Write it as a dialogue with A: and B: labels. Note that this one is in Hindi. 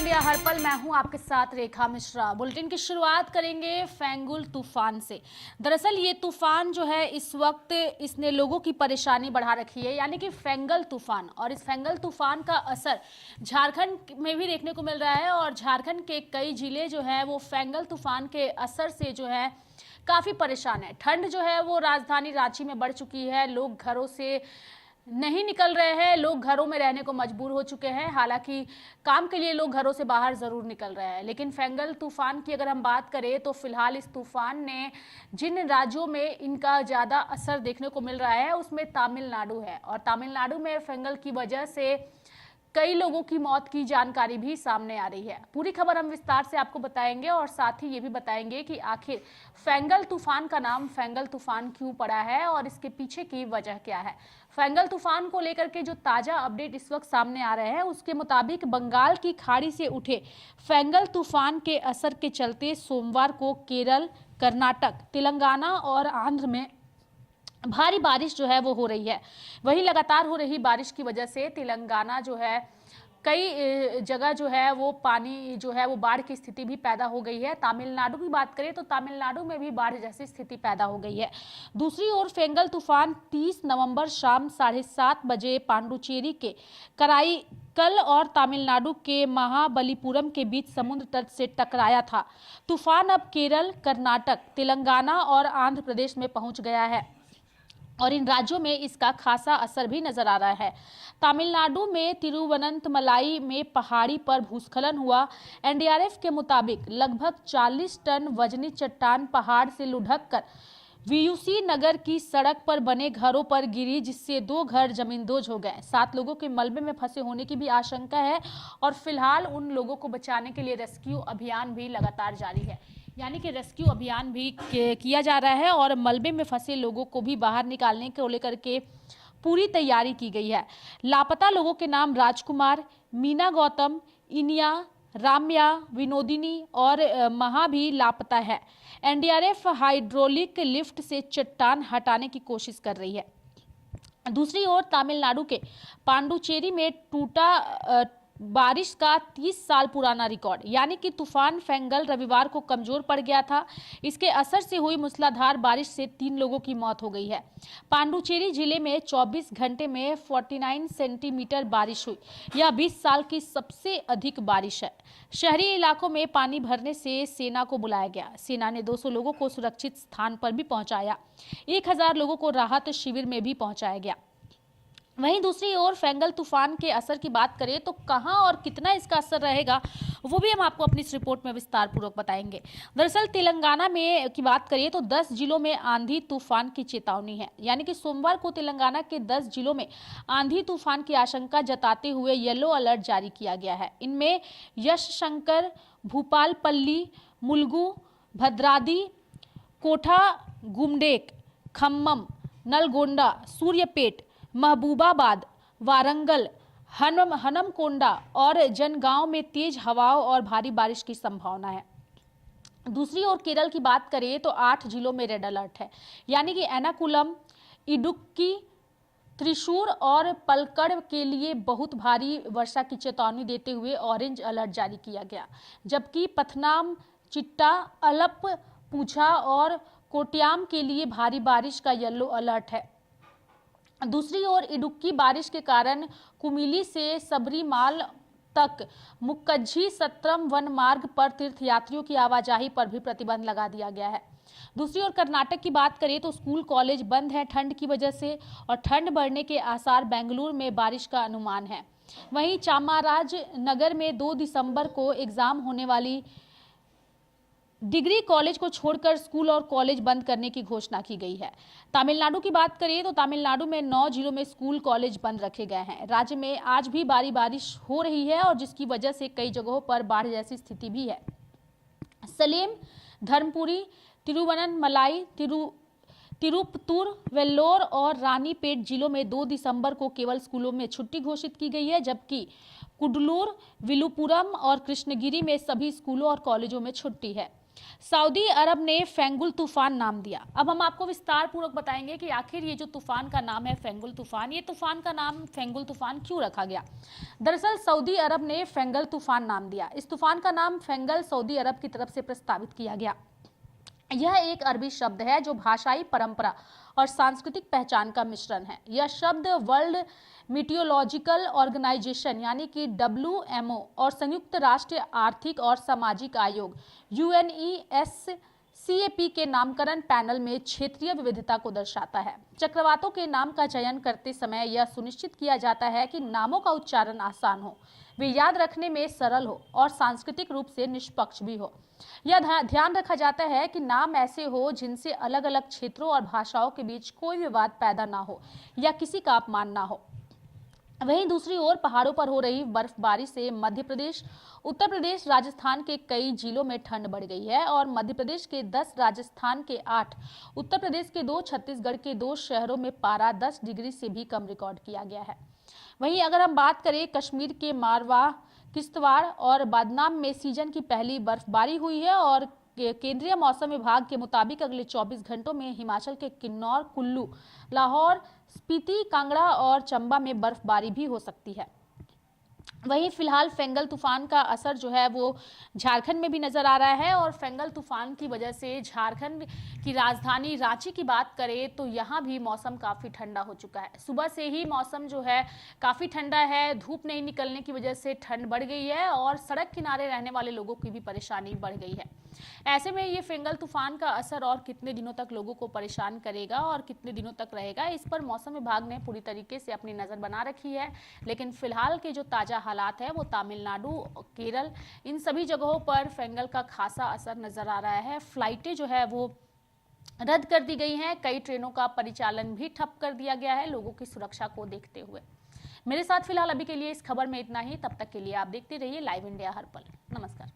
A: इंडिया हर पल, मैं हूं आपके साथ रेखा मिश्रा। बुलेटिन की शुरुआत करेंगे फेंगुल तूफान से। दरअसल ये तूफान जो है इस वक्त इसने लोगों की परेशानी बढ़ा रखी है, यानी कि फेंगल तूफान। और इस फेंगल तूफान का असर झारखंड में भी देखने को मिल रहा है और झारखंड के कई जिले जो है वो फेंगल तूफान के असर से जो है काफी परेशान है। ठंड जो है वो राजधानी रांची में बढ़ चुकी है, लोग घरों से नहीं निकल रहे हैं, लोग घरों में रहने को मजबूर हो चुके हैं। हालांकि काम के लिए लोग घरों से बाहर जरूर निकल रहे हैं, लेकिन फेंगल तूफान की अगर हम बात करें तो फिलहाल इस तूफान ने जिन राज्यों में इनका ज्यादा असर देखने को मिल रहा है उसमें तमिलनाडु है। और तमिलनाडु में फेंगल की वजह से कई लोगों की मौत की जानकारी भी सामने आ रही है। पूरी खबर हम विस्तार से आपको बताएंगे और साथ ही ये भी बताएंगे कि आखिर फेंगल तूफान का नाम फेंगल तूफान क्यों पड़ा है और इसके पीछे की वजह क्या है। फेंगल तूफान को लेकर के जो ताजा अपडेट इस वक्त सामने आ रहे हैं उसके मुताबिक बंगाल की खाड़ी से उठे फेंगल तूफान के असर के चलते सोमवार को केरल, कर्नाटक, तेलंगाना और आंध्र में भारी बारिश जो है वो हो रही है। वहीं लगातार हो रही बारिश की वजह से तेलंगाना जो है कई जगह जो है वो पानी जो है वो बाढ़ की स्थिति भी पैदा हो गई है। तमिलनाडु की बात करें तो तमिलनाडु में भी बाढ़ जैसी स्थिति पैदा हो गई है। दूसरी ओर फेंगल तूफान 30 नवंबर शाम 7:30 बजे पांडुचेरी के कराईकल और तमिलनाडु के महाबलीपुरम के बीच समुद्र तट से टकराया था। तूफान अब केरल, कर्नाटक, तेलंगाना और आंध्र प्रदेश में पहुंच गया है और इन राज्यों में इसका खासा असर भी नजर आ रहा है। तमिलनाडु में तिरुवनंतमलाई में पहाड़ी पर भूस्खलन हुआ। एनडीआरएफ के मुताबिक लगभग 40 टन वजनी चट्टान पहाड़ से लुढ़क कर वीयूसी नगर की सड़क पर बने घरों पर गिरी, जिससे 2 घर जमींदोज हो गए। 7 लोगों के मलबे में फंसे होने की भी आशंका है और फिलहाल उन लोगों को बचाने के लिए रेस्क्यू अभियान भी लगातार जारी है, यानी कि रेस्क्यू अभियान भी किया जा रहा है और मलबे में फंसे लोगों को भी बाहर निकालने को लेकर के पूरी तैयारी की गई है। लापता लोगों के नाम राजकुमार, मीना गौतम, इनिया, राम्या, विनोदिनी और महा भी लापता है। एनडीआरएफ हाइड्रोलिक लिफ्ट से चट्टान हटाने की कोशिश कर रही है। दूसरी ओर तमिलनाडु के पांडुचेरी में टूटा बारिश का 30 साल पुराना रिकॉर्ड, यानी कि तूफान फेंगल रविवार को कमजोर पड़ गया था। इसके असर से हुई मूसलाधार बारिश से 3 लोगों की मौत हो गई है। पांडुचेरी जिले में 24 घंटे में 49 सेंटीमीटर बारिश हुई। यह 20 साल की सबसे अधिक बारिश है। शहरी इलाकों में पानी भरने से सेना को बुलाया गया। सेना ने 200 लोगों को सुरक्षित स्थान पर भी पहुंचाया। 1000 लोगों को राहत शिविर में भी पहुंचाया गया। वहीं दूसरी ओर फेंगल तूफान के असर की बात करें तो कहां और कितना इसका असर रहेगा वो भी हम आपको अपनी इस रिपोर्ट में विस्तार पूर्वक बताएंगे। दरअसल तेलंगाना में की बात करें तो 10 जिलों में आंधी तूफान की चेतावनी है, यानी कि सोमवार को तेलंगाना के 10 जिलों में आंधी तूफान की आशंका जताते हुए येलो अलर्ट जारी किया गया है। इनमें यशशंकर, भूपालपल्ली, मुलुगु, भद्राद्री, कोठा गुमडेक, खम्मम, नलगोंडा, सूर्यपेट, महबूबाबाद, वारंगल, हनमकोंडा और जनगांव में तेज हवाओं और भारी बारिश की संभावना है। दूसरी ओर केरल की बात करें तो 8 जिलों में रेड अलर्ट है, यानी कि एर्नाकुलम, इडुक्की, त्रिशूर और पलक्कड़ के लिए बहुत भारी वर्षा की चेतावनी देते हुए ऑरेंज अलर्ट जारी किया गया, जबकि पथनाम, चिट्टा, अलप, पूछा और कोट्याम के लिए भारी बारिश का येलो अलर्ट है। दूसरी ओर इडुक्की बारिश के कारण कुमिली से सबरीमाल तक मुक्कज्जी सत्रम वन मार्ग पर तीर्थयात्रियों की आवाजाही पर भी प्रतिबंध लगा दिया गया है। दूसरी ओर कर्नाटक की बात करें तो स्कूल कॉलेज बंद है ठंड की वजह से और ठंड बढ़ने के आसार, बेंगलुरु में बारिश का अनुमान है। वहीं चामराजनगर में 2 दिसंबर को एग्जाम होने वाली डिग्री कॉलेज को छोड़कर स्कूल और कॉलेज बंद करने की घोषणा की गई है। तमिलनाडु की बात करें तो तमिलनाडु में 9 जिलों में स्कूल कॉलेज बंद रखे गए हैं। राज्य में आज भी भारी बारिश हो रही है और जिसकी वजह से कई जगहों पर बाढ़ जैसी स्थिति भी है। सलेम, धर्मपुरी, तिरुवनंतमलाई, तिरुपतुर, वेल्लोर और रानीपेट जिलों में 2 दिसंबर को केवल स्कूलों में छुट्टी घोषित की गई है, जबकि कुडलूर, विलुपुरम और कृष्णगिरी में सभी स्कूलों और कॉलेजों में छुट्टी है। सऊदी अरब ने फेंगुल तूफान नाम दिया। अब हम आपको विस्तार पूर्वक बताएंगे कि आखिर ये जो तूफान का नाम है फेंगुल तूफान, ये तूफान का नाम फेंगुल तूफान क्यों रखा गया। दरअसल सऊदी अरब ने फेंगल तूफान नाम दिया। इस तूफान का नाम फेंगल सऊदी अरब की तरफ से प्रस्तावित किया गया। यह एक अरबी शब्द है जो भाषाई परंपरा और सांस्कृतिक पहचान का मिश्रण है। यह शब्द वर्ल्ड मीटियोलॉजिकल ऑर्गेनाइजेशन यानी कि WMO और संयुक्त राष्ट्र आर्थिक और सामाजिक आयोग UNESCAP के नामकरण पैनल में क्षेत्रीय विविधता को दर्शाता है। चक्रवातों के नाम का चयन करते समय यह सुनिश्चित किया जाता है कि नामों का उच्चारण आसान हो, वे याद रखने में सरल हो और सांस्कृतिक रूप से निष्पक्ष भी हो। यह ध्यान रखा जाता है कि नाम ऐसे हो जिनसे अलग अलग क्षेत्रों और भाषाओं के बीच कोई विवाद पैदा ना हो या किसी का अपमान ना हो। वहीं दूसरी ओर पहाड़ों पर हो रही बर्फबारी से मध्य प्रदेश, उत्तर प्रदेश, राजस्थान के कई जिलों में ठंड बढ़ गई है और मध्य प्रदेश के 10, राजस्थान के 8, उत्तर प्रदेश के 2, छत्तीसगढ़ के 2 शहरों में पारा 10 डिग्री से भी कम रिकॉर्ड किया गया है। वहीं अगर हम बात करें कश्मीर के मारवा, किश्तवाड़ और बादनाम में सीजन की पहली बर्फबारी हुई है और केंद्रीय मौसम विभाग के मुताबिक अगले 24 घंटों में हिमाचल के किन्नौर, कुल्लू, लाहौर, स्पीति, कांगड़ा और चंबा में बर्फबारी भी हो सकती है। वहीं फिलहाल फेंगल तूफान का असर जो है वो झारखंड में भी नजर आ रहा है और फेंगल तूफान की वजह से झारखंड की राजधानी रांची की बात करें तो यहाँ भी मौसम काफ़ी ठंडा हो चुका है। सुबह से ही मौसम जो है काफ़ी ठंडा है, धूप नहीं निकलने की वजह से ठंड बढ़ गई है और सड़क किनारे रहने वाले लोगों की भी परेशानी बढ़ गई है। ऐसे में ये फेंगल तूफान का असर और कितने दिनों तक लोगों को परेशान करेगा और कितने दिनों तक रहेगा, इस पर मौसम विभाग ने पूरी तरीके से अपनी नज़र बना रखी है। लेकिन फिलहाल के जो ताज़ा हालात है वो तमिलनाडु, केरल, इन सभी जगहों पर फेंगल का खासा असर नजर आ रहा है। फ्लाइटें जो है वो रद्द कर दी गई हैं, कई ट्रेनों का परिचालन भी ठप कर दिया गया है लोगों की सुरक्षा को देखते हुए। मेरे साथ फिलहाल अभी के लिए इस खबर में इतना ही। तब तक के लिए आप देखते रहिए लाइव इंडिया हर पल। नमस्कार।